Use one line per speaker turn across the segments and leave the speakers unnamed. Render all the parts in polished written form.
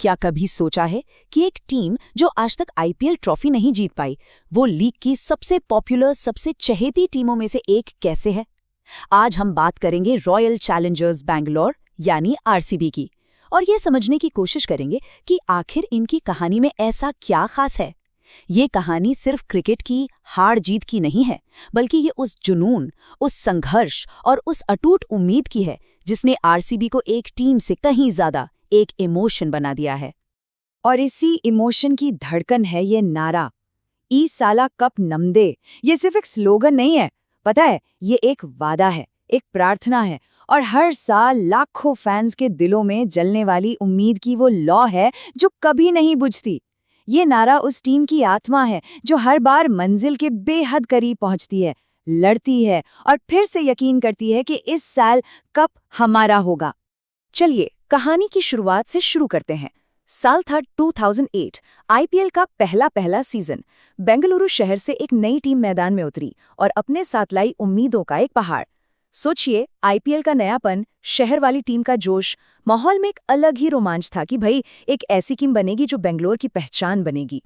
क्या कभी सोचा है कि एक टीम जो आज तक आईपीएल ट्रॉफी नहीं जीत पाई, वो लीग की सबसे पॉपुलर, सबसे चहेती टीमों में से एक कैसे है? आज हम बात करेंगे रॉयल चैलेंजर्स बैंगलोर यानी आरसीबी की, और ये समझने की कोशिश करेंगे कि आखिर इनकी कहानी में ऐसा क्या खास है। ये कहानी सिर्फ क्रिकेट की हार जीत की नहीं है, बल्कि ये उस जुनून, उस संघर्ष और उस अटूट उम्मीद की है जिसने आरसीबी को एक टीम से कहीं ज्यादा एक इमोशन बना दिया है।
और इसी इमोशन की धड़कन है ये नारा, ई साला कप नमदे। ये सिर्फ एक स्लोगन नहीं है, पता है, ये एक वादा है, एक प्रार्थना है, और हर साल लाखों फैंस के दिलों में जलने वाली उम्मीद की वो लौ है जो कभी नहीं बुझती। ये नारा उस टीम की आत्मा है जो हर बार मंजिल के बेहद करीब पहुंचती है, लड़ती है और फिर से यकीन करती है कि इस साल कप हमारा होगा।
चलिए कहानी की शुरुआत से शुरू करते हैं। साल था 2008। आईपीएल का पहला सीजन। बेंगलुरु शहर से एक नई टीम मैदान में उतरी और अपने साथ लाई उम्मीदों का एक पहाड़। सोचिए, आईपीएल का नयापन, शहर वाली टीम का जोश, माहौल में एक अलग ही रोमांच था कि भाई एक ऐसी टीम बनेगी जो बेंगलोर की पहचान बनेगी।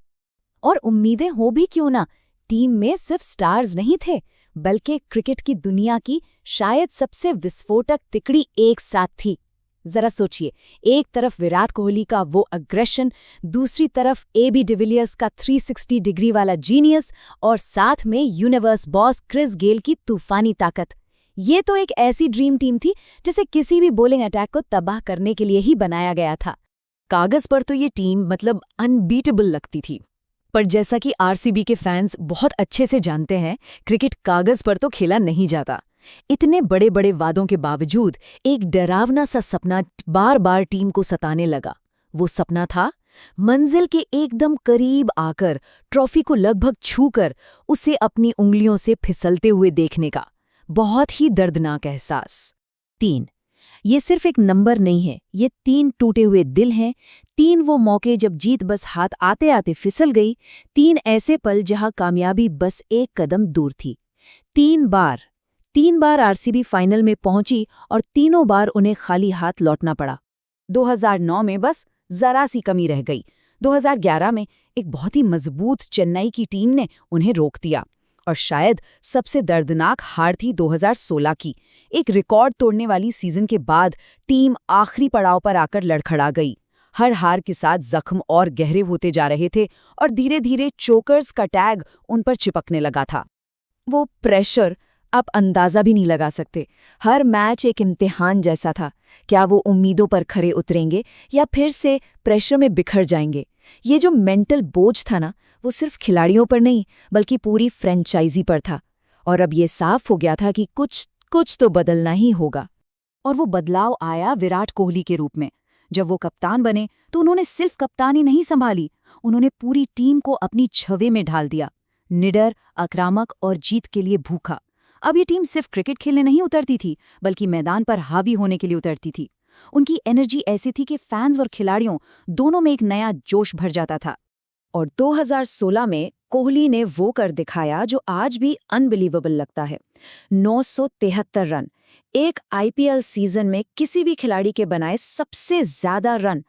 और उम्मीदें हो भी क्यों ना, टीम में सिर्फ स्टार्स नहीं थे, बल्कि क्रिकेट की दुनिया की शायद सबसे विस्फोटक तिकड़ी एक साथ थी। जरा सोचिए, एक तरफ विराट कोहली का वो अग्रेशन, दूसरी तरफ एबी डिविलियर्स का 360 डिग्री वाला जीनियस, और साथ में यूनिवर्स बॉस क्रिस गेल की तूफानी ताकत। ये तो एक ऐसी ड्रीम टीम थी जिसे किसी भी बॉलिंग अटैक को तबाह करने के लिए ही बनाया गया था। कागज पर तो ये टीम मतलब अनबीटेबल लगती थी, पर जैसा कि आरसीबी के फैंस बहुत अच्छे से जानते हैं, क्रिकेट कागज पर तो खेला नहीं जाता। इतने बड़े बड़े वादों के बावजूद एक डरावना सा सपना बार बार टीम को सताने लगा। वो सपना था मंजिल के एकदम करीब आकर, ट्रॉफी को लगभग छूकर उसे अपनी उंगलियों से फिसलते हुए देखने का। बहुत ही दर्दनाक एहसास। 3, ये सिर्फ एक नंबर नहीं है, ये 3 टूटे हुए दिल हैं। 3 वो मौके जब जीत बस हाथ आते आते फिसल गई। 3 ऐसे पल जहां कामयाबी बस एक कदम दूर थी। 3 बार आरसीबी फाइनल में पहुंची और तीनों बार उन्हें खाली हाथ लौटना पड़ा। 2009 में बस जरा सी कमी रह गई। 2011 में एक बहुत ही मजबूत चेन्नई की टीम ने उन्हें रोक दिया। और शायद सबसे दर्दनाक हार थी 2016 की। एक रिकॉर्ड तोड़ने वाली सीजन के बाद टीम आखिरी पड़ाव पर आकर लड़खड़ा गई। हर हार के साथ जख्म और गहरे होते जा रहे थे और धीरे धीरे चोकर्स का टैग उन पर चिपकने लगा था। वो प्रेशर आप अंदाजा भी नहीं लगा सकते। हर मैच एक इम्तिहान जैसा था। क्या वो उम्मीदों पर खरे उतरेंगे या फिर से प्रेशर में बिखर जाएंगे? ये जो मेंटल बोझ था ना, वो सिर्फ खिलाड़ियों पर नहीं बल्कि पूरी फ्रेंचाइजी पर था। और अब ये साफ हो गया था कि कुछ तो बदलना ही होगा। और वो बदलाव आया विराट कोहली के रूप में। जब वो कप्तान बने तो उन्होंने सिर्फ कप्तानी नहीं संभाली, उन्होंने पूरी टीम को अपनी छवि में ढाल दिया। निडर, आक्रामक और जीत के लिए भूखा। अब ये टीम सिर्फ क्रिकेट खेलने नहीं उतरती थी, बल्कि मैदान पर हावी होने के लिए उतरती थी। उनकी एनर्जी ऐसी थी कि फैंस और खिलाड़ियों दोनों में एक नया जोश भर जाता था। और 2016 में कोहली ने वो कर दिखाया जो आज भी अनबिलीवेबल लगता है। 973 रन, एक आईपीएल सीजन में किसी भी खिलाड़ी के बनाए सबसे ज्यादा रन।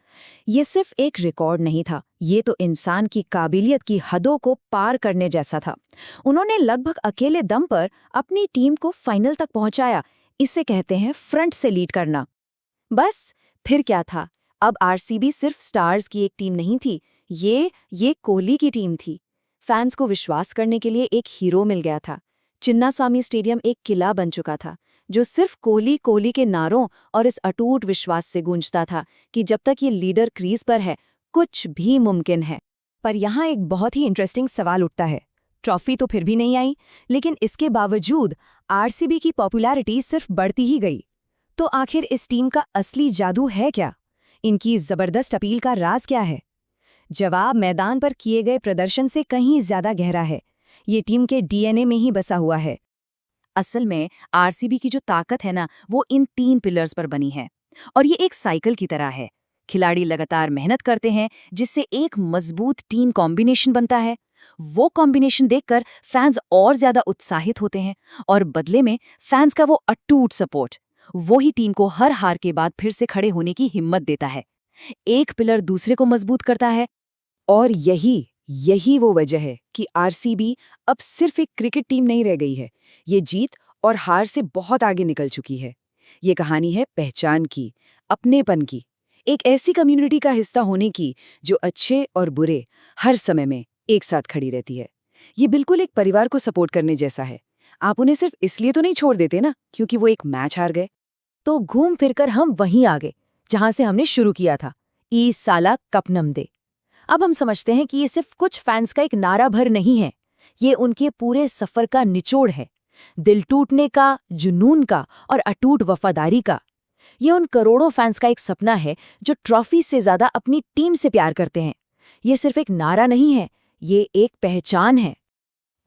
ये सिर्फ एक रिकॉर्ड नहीं था, ये तो इंसान की काबिलियत की हदों को पार करने जैसा था। उन्होंने लगभग अकेले दम पर अपनी टीम को फाइनल तक पहुंचाया। इसे कहते हैं फ्रंट से लीड करना। बस फिर क्या था, अब आरसीबी सिर्फ स्टार्स की एक टीम नहीं थी, ये कोहली की टीम थी। फैंस को विश्वास करने के लिए एक हीरो मिल गया था। चिन्नास्वामी स्टेडियम एक किला बन चुका था, जो सिर्फ कोहली के नारों और इस अटूट विश्वास से गूंजता था कि जब तक ये लीडर क्रीज पर है, कुछ भी मुमकिन है। पर यहाँ एक बहुत ही इंटरेस्टिंग सवाल उठता है। ट्रॉफी तो फिर भी नहीं आई, लेकिन इसके बावजूद आरसीबी की पॉपुलैरिटी सिर्फ बढ़ती ही गई। तो आखिर इस टीम का असली जादू है क्या? इनकी जबरदस्त अपील का राज क्या है? जवाब मैदान पर किए गए प्रदर्शन से कहीं ज्यादा गहरा है। ये टीम के डीएनए में ही बसा हुआ है। असल में आरसीबी की जो ताकत है ना, वो इन 3 पिलर्स पर बनी है। और ये एक साइकिल की तरह है। खिलाड़ी लगातार मेहनत करते हैं, जिससे एक मजबूत टीम कॉम्बिनेशन बनता है। वो कॉम्बिनेशन देखकर फैंस और ज्यादा उत्साहित होते हैं, और बदले में फैंस का वो अटूट सपोर्ट, वो ही टीम को हर हार के बाद फिर से खड़े होने की हिम्मत देता है।
एक पिलर दूसरे को मजबूत करता है। और यही वो वजह है कि आरसीबी अब सिर्फ एक क्रिकेट टीम नहीं रह गई है। ये जीत और हार से बहुत आगे निकल चुकी है। ये कहानी है पहचान की, अपनेपन की, एक ऐसी कम्युनिटी का हिस्सा होने की जो अच्छे और बुरे हर समय में एक साथ खड़ी रहती है। ये बिल्कुल एक परिवार को सपोर्ट करने जैसा है। आप उन्हें सिर्फ इसलिए तो नहीं छोड़ देते ना क्योंकि वो एक मैच हार गए।
तो घूम फिरकर हम वहीं आ गए जहां से हमने शुरू किया था, ई साला कप नमदे। अब हम समझते हैं कि ये सिर्फ कुछ फैंस का एक नारा भर नहीं है, ये उनके पूरे सफर का निचोड़ है, दिल टूटने का, जुनून का और अटूट वफादारी का। ये उन करोड़ों फैंस का एक सपना है जो ट्रॉफी से ज्यादा अपनी टीम से प्यार करते हैं। ये सिर्फ एक नारा नहीं है, ये एक पहचान है।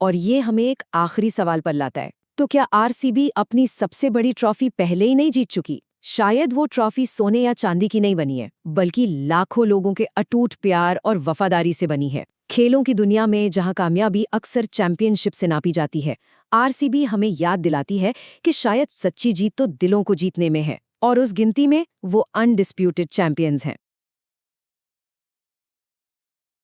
और ये हमें एक आखिरी सवाल पर लाता है, तो क्या आरसीबी अपनी सबसे बड़ी ट्रॉफी पहले ही नहीं जीत चुकी? शायद वो ट्रॉफी सोने या चांदी की नहीं बनी है, बल्कि लाखों लोगों के अटूट प्यार और वफादारी से बनी है। खेलों की दुनिया में जहां कामयाबी अक्सर चैंपियनशिप से नापी जाती है, आरसीबी हमें याद दिलाती है कि शायद सच्ची जीत तो दिलों को जीतने में है, और उस गिनती में वो अनडिस्प्यूटेड चैंपियंस हैं।